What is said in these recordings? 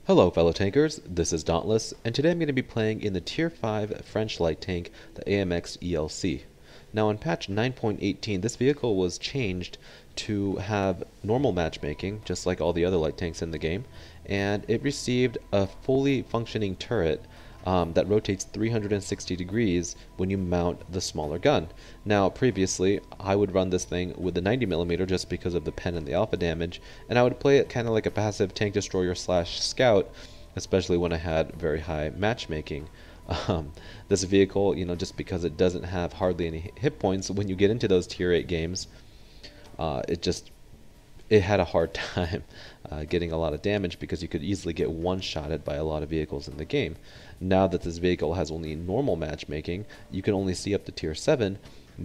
Hello fellow tankers, this is Dauntless, and today I'm going to be playing in the Tier 5 French light tank, the AMX ELC. Now in patch 9.18, this vehicle was changed to have normal matchmaking, just like all the other light tanks in the game, and it received a fully functioning turret that rotates 360 degrees when you mount the smaller gun. Now previously I would run this thing with the 90mm just because of the pen and the alpha damage, and I would play it kind of like a passive tank destroyer slash scout, especially when I had very high matchmaking. This vehicle, just because it doesn't have hardly any hit points, when you get into those tier 8 games, it had a hard time getting a lot of damage because you could easily get one-shotted by a lot of vehicles in the game. Now that this vehicle has only normal matchmaking, you can only see up to tier 7,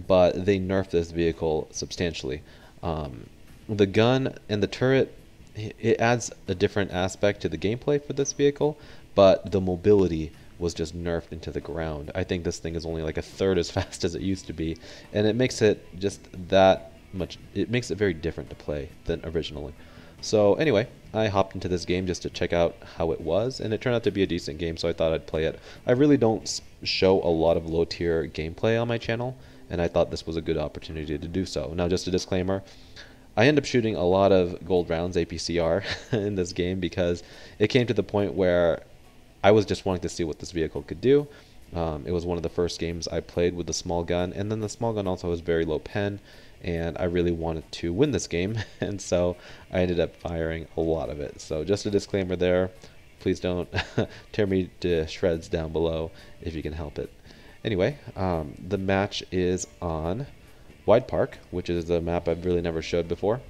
but they nerfed this vehicle substantially. The gun and the turret, it adds a different aspect to the gameplay for this vehicle, but the mobility was just nerfed into the ground. I think this thing is only like a third as fast as it used to be, and it makes it just that much, it makes it very different to play than originally. So anyway, I hopped into this game just to check out how it was, and it turned out to be a decent game, so I thought I'd play it. I really don't show a lot of low tier gameplay on my channel, and I thought this was a good opportunity to do so. Now just a disclaimer, I end up shooting a lot of gold rounds, APCR, in this game because it came to the point where I was just wanting to see what this vehicle could do. It was one of the first games I played with the small gun, and then the small gun also has very low pen, and I really wanted to win this game, and so I ended up firing a lot of it. So just a disclaimer there, please don't tear me to shreds down below if you can help it. Anyway, the match is on Widepark, which is a map I've really never showed before,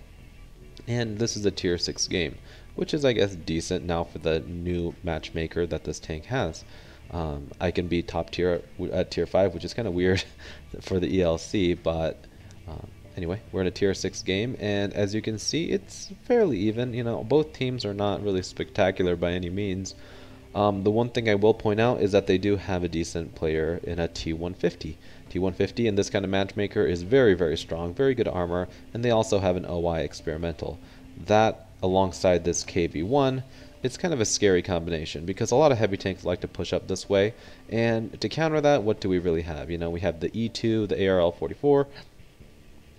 and this is a tier 6 game, which is I guess decent now for the new matchmaker that this tank has. I can be top tier at tier 5, which is kind of weird for the ELC, but anyway, we're in a tier 6 game, and as you can see, it's fairly even. Both teams are not really spectacular by any means. The one thing I will point out is that they do have a decent player in a T150. T150 in this kind of matchmaker is very, very strong, very good armor, and they also have an OI experimental. That, alongside this KV1, it's kind of a scary combination because a lot of heavy tanks like to push up this way, and to counter that, what do we really have? We have the E2, the ARL-44,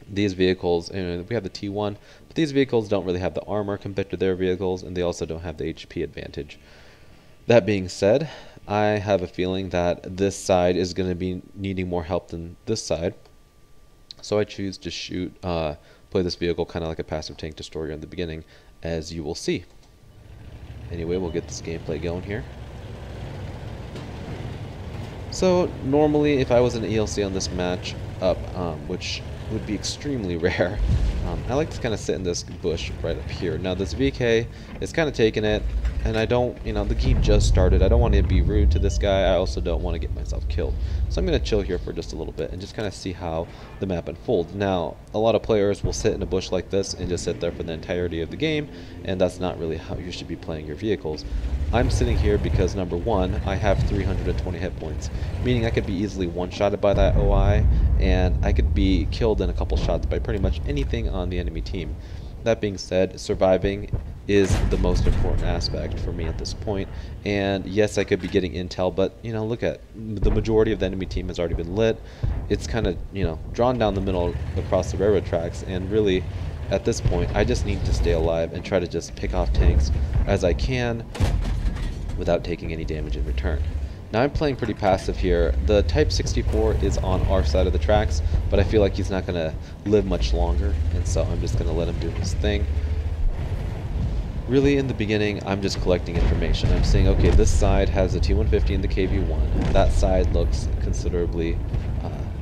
these vehicles, and we have the T1, but these vehicles don't really have the armor compared to their vehicles, and they also don't have the HP advantage. That being said, I have a feeling that this side is going to be needing more help than this side, so I choose to play this vehicle kind of like a passive tank destroyer in the beginning, as you will see. Anyway, we'll get this gameplay going here. So normally if I was an ELC on this match up, which would be extremely rare, I like to kind of sit in this bush right up here. Now this VK is kind of taking it, and I don't, the game just started. I don't want to be rude to this guy. I also don't want to get myself killed. So I'm going to chill here for just a little bit and just kind of see how the map unfolds. Now, a lot of players will sit in a bush like this and just sit there for the entirety of the game, and that's not really how you should be playing your vehicles. I'm sitting here because, number one, I have 320 hit points, meaning I could be easily one-shotted by that OI, and I could be killed in a couple shots by pretty much anything on the enemy team. That being said, surviving is the most important aspect for me at this point, and yes, I could be getting intel, but look at the majority of the enemy team has already been lit. It's kind of drawn down the middle across the railroad tracks, and really at this point I just need to stay alive and try to just pick off tanks as I can without taking any damage in return. Now I'm playing pretty passive here. The Type 64 is on our side of the tracks, but I feel like he's not going to live much longer, and so I'm just going to let him do his thing. Really, in the beginning, I'm just collecting information. I'm saying, okay, this side has the T150 and the KV1. That side looks considerably,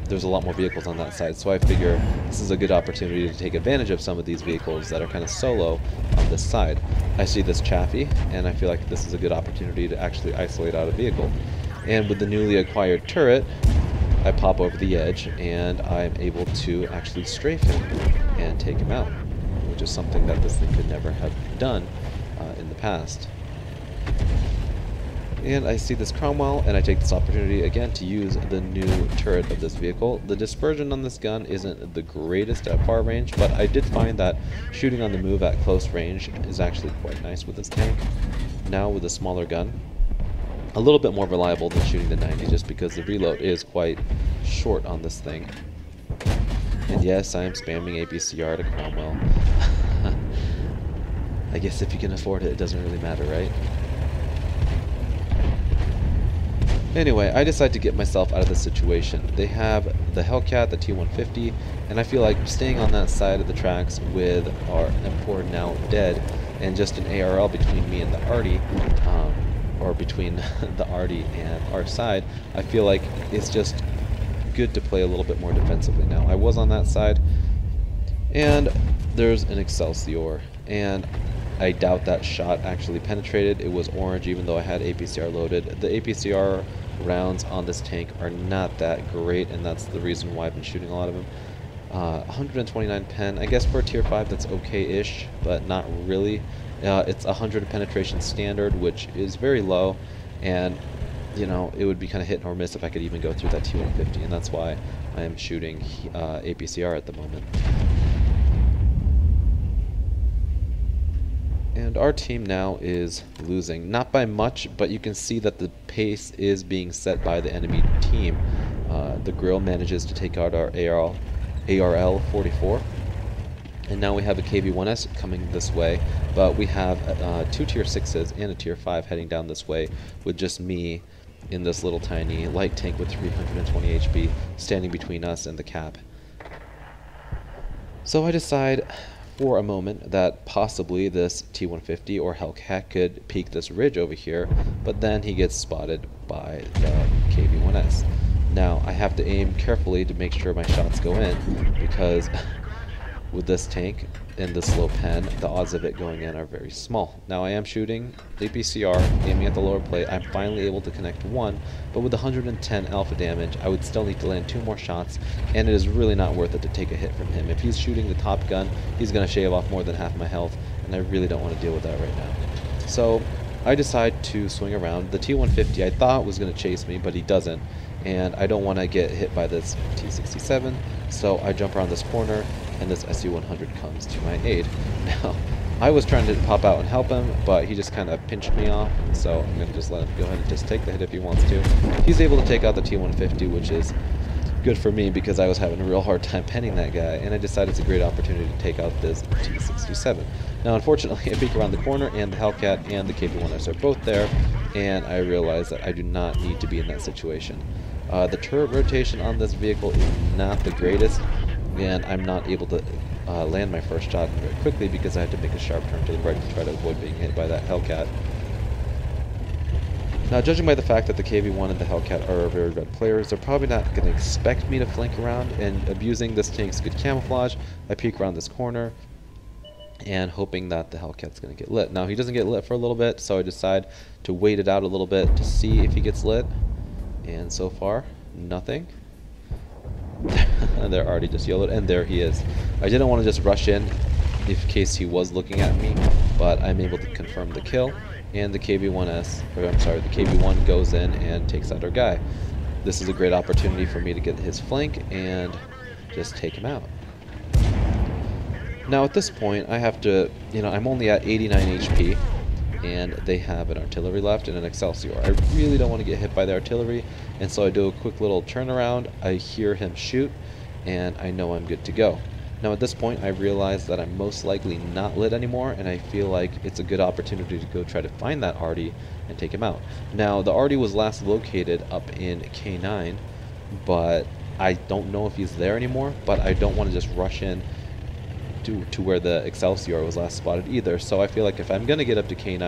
there's a lot more vehicles on that side, so I figure this is a good opportunity to take advantage of some of these vehicles that are kind of solo on this side. I see this Chaffee, and I feel like this is a good opportunity to actually isolate out a vehicle. And with the newly acquired turret, I pop over the edge, and I'm able to actually strafe him and take him out, which is something that this thing could never have done in the past. And I see this Cromwell, and I take this opportunity again to use the new turret of this vehicle. The dispersion on this gun isn't the greatest at far range, but I did find that shooting on the move at close range is actually quite nice with this tank. now with a smaller gun. A little bit more reliable than shooting the 90 just because the reload is quite short on this thing. And yes, I am spamming APCR to Cromwell. I guess if you can afford it, it doesn't really matter, right? Anyway, I decide to get myself out of this situation. They have the Hellcat, the T-150, and I feel like staying on that side of the tracks with our M4 now dead, and just an ARL between me and the Arty, or between the Arty and our side, I feel like it's just good to play a little bit more defensively now. I was on that side, and there's an Excelsior, and I doubt that shot actually penetrated. It was orange even though I had APCR loaded. The APCR rounds on this tank are not that great, and that's the reason why I've been shooting a lot of them. 129 pen, I guess for a tier 5 that's okay-ish, but not really. It's 100 penetration standard, which is very low, and you know, it would be kind of hit or miss if I could even go through that T-150, and that's why I am shooting APCR at the moment. And our team now is losing, not by much, but you can see that the pace is being set by the enemy team. The Grill manages to take out our ARL 44, and now we have a KV-1S coming this way, but we have 2 tier 6s and a tier 5 heading down this way with just me in this little tiny light tank with 320 HP standing between us and the cap. So I decide for a moment that possibly this T-150 or Hellcat could peek this ridge over here, but then he gets spotted by the KV-1S. Now I have to aim carefully to make sure my shots go in, because with this tank and this low pen, the odds of it going in are very small. Now I am shooting APCR, aiming at the lower plate. I'm finally able to connect one, but with 110 alpha damage, I would still need to land 2 more shots, and it is really not worth it to take a hit from him. If he's shooting the top gun, he's going to shave off more than half my health, and I really don't want to deal with that right now. So I decide to swing around. The T-150 I thought was going to chase me, but he doesn't, and I don't want to get hit by this T-67, so I jump around this corner, and this SU-100 comes to my aid. Now, I was trying to pop out and help him, but he just kind of pinched me off, and so I'm going to just let him go ahead and just take the hit if he wants to. He's able to take out the T-150, which is good for me because I was having a real hard time penning that guy, and I decided it's a great opportunity to take out this T-67. Now, unfortunately, I peek around the corner, and the Hellcat and the KV-1S are both there, and I realize that I do not need to be in that situation. The turret rotation on this vehicle is not the greatest, and I'm not able to land my first shot very quickly because I had to make a sharp turn to the right to try to avoid being hit by that Hellcat. Now, judging by the fact that the KV-1 and the Hellcat are very good players, they're probably not going to expect me to flank around, and abusing this tank's good camouflage, I peek around this corner and hoping that the Hellcat's going to get lit. Now, he doesn't get lit for a little bit, so I decide to wait it out a little bit to see if he gets lit, and so far, nothing. They're already just yellowed, and there he is. I didn't want to just rush in in case he was looking at me, but I'm able to confirm the kill, and the KV-1S, or I'm sorry, the KV-1 goes in and takes out our guy. This is a great opportunity for me to get his flank and just take him out. Now at this point, I have to, I'm only at 89 HP, and they have an artillery left and an Excelsior. I really don't want to get hit by the artillery, and so I do a quick little turnaround. I hear him shoot, and I know I'm good to go. Now at this point, I realize that I'm most likely not lit anymore, and I feel like it's a good opportunity to go try to find that Arty and take him out. Now the Arty was last located up in K9, but I don't know if he's there anymore, but I don't want to just rush in to where the Excelsior was last spotted either, so I feel like if I'm going to get up to K9,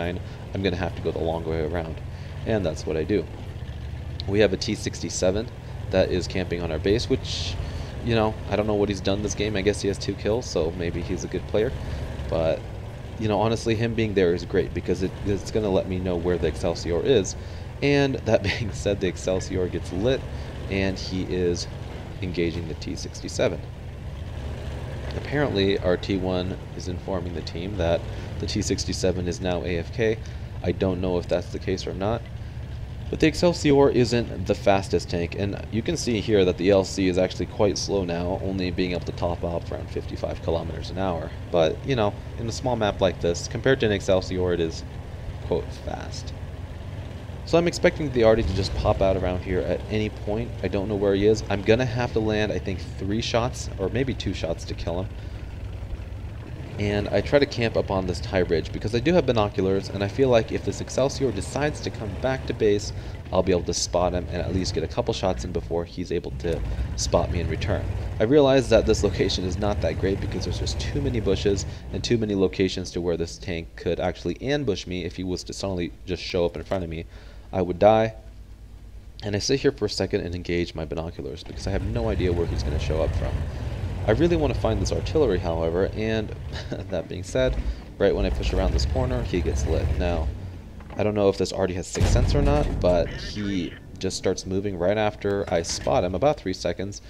I'm going to have to go the long way around, and that's what I do. We have a T-67 that is camping on our base, which, I don't know what he's done this game. I guess he has 2 kills, so maybe he's a good player, but, honestly, him being there is great because it's going to let me know where the Excelsior is, and that being said, the Excelsior gets lit, and he is engaging the T-67. Apparently, our T1 is informing the team that the T-67 is now AFK. I don't know if that's the case or not. But the Excelsior isn't the fastest tank, and you can see here that the ELC is actually quite slow now, only being able to top off around 55 kilometers an hour. But, in a small map like this, compared to an Excelsior, it is quote-unquote fast. So I'm expecting the Artie to just pop out around here at any point. I don't know where he is. I'm going to have to land, I think, 3 shots, or maybe 2 shots to kill him. And I try to camp up on this high ridge because I do have binoculars, and I feel like if this Excelsior decides to come back to base, I'll be able to spot him and at least get a couple shots in before he's able to spot me in return. I realize that this location is not that great because there's just too many bushes and too many locations to where this tank could actually ambush me. If he was to suddenly just show up in front of me, I would die. And I sit here for a second and engage my binoculars because I have no idea where he's going to show up from. I really want to find this artillery, however, and that being said, right when I push around this corner, he gets lit. Now, I don't know if this already has 6th sense or not, but he just starts moving right after I spot him, about 3 seconds,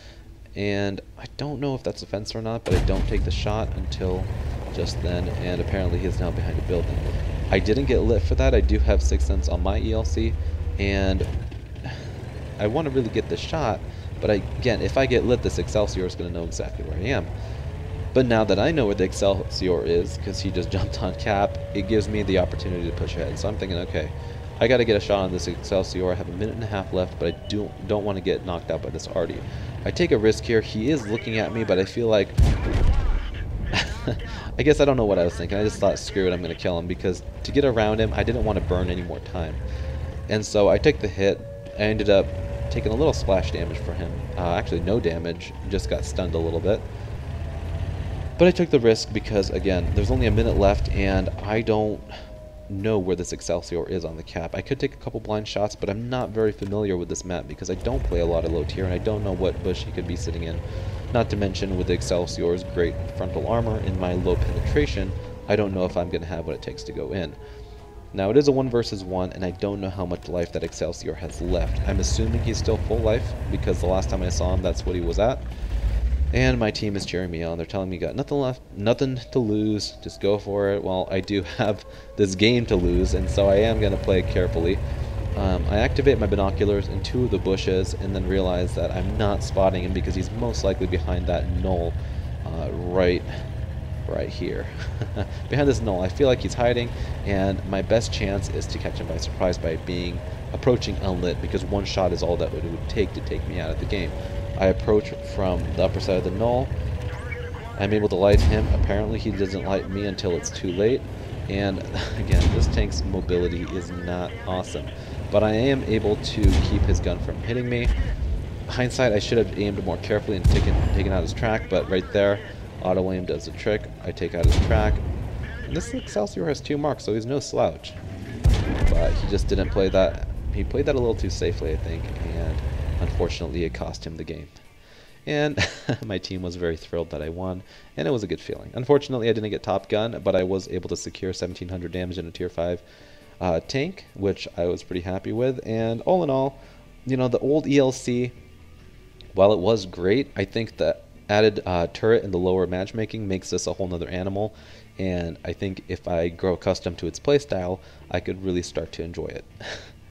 and I don't know if that's a fence or not, but I don't take the shot until just then, and apparently he's now behind a building. I didn't get lit for that. I do have 6th sense on my ELC, and I want to really get the shot, but again, if I get lit, this Excelsior is going to know exactly where I am. But now that I know where the Excelsior is, because he just jumped on cap, it gives me the opportunity to push ahead. So I'm thinking, okay, I got to get a shot on this Excelsior. I have a minute and a half left, but I don't want to get knocked out by this Artie. I take a risk here. He is looking at me, but I feel like... I guess I don't know what I was thinking. I just thought, screw it, I'm going to kill him, because to get around him, I didn't want to burn any more time. And so I took the hit. I ended up taking a little splash damage for him. Actually, no damage. Just got stunned a little bit. But I took the risk because, again, there's only a minute left, and I don't know where this Excelsior is on the cap. I could take a couple blind shots, but I'm not very familiar with this map because I don't play a lot of low tier, and I don't know what bush he could be sitting in. Not to mention, with the Excelsior's great frontal armor and my low penetration, I don't know if I'm going to have what it takes to go in. Now, it is a 1 versus 1, and I don't know how much life that Excelsior has left. I'm assuming he's still full life, because the last time I saw him, that's what he was at. And my team is cheering me on. They're telling me, got nothing left, nothing to lose, just go for it. Well, I do have this game to lose, and so I am going to play carefully. I activate my binoculars in 2 of the bushes, and then realize that I'm not spotting him because he's most likely behind that knoll right here. Behind this knoll. I feel like he's hiding, and my best chance is to catch him by surprise by approaching unlit, because 1 shot is all that it would take to take me out of the game. I approach from the upper side of the knoll. I'm able to light him. Apparently he doesn't light me until it's too late. And again, this tank's mobility is not awesome. But I am able to keep his gun from hitting me. Hindsight, I should have aimed more carefully and taken out his track, but right there, auto aim does the trick. I take out his track. And this Excelsior has 2 marks, so he's no slouch. But he just didn't play that. He played that a little too safely, I think, and unfortunately it cost him the game. And my team was very thrilled that I won, and it was a good feeling. Unfortunately, I didn't get Top Gun, but I was able to secure 1,700 damage in a Tier 5 tank, which I was pretty happy with. And all in all, you know, the old ELC, while it was great, I think the added turret and the lower matchmaking makes this a whole nother animal. And I think if I grow accustomed to its playstyle, I could really start to enjoy it.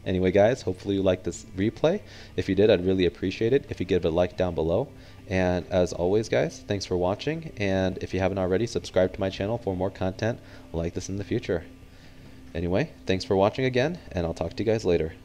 Anyway, guys, hopefully you liked this replay. If you did, I'd really appreciate it if you give it a like down below. And as always, guys, thanks for watching. And if you haven't already, subscribe to my channel for more content like this in the future. Anyway, thanks for watching again, and I'll talk to you guys later.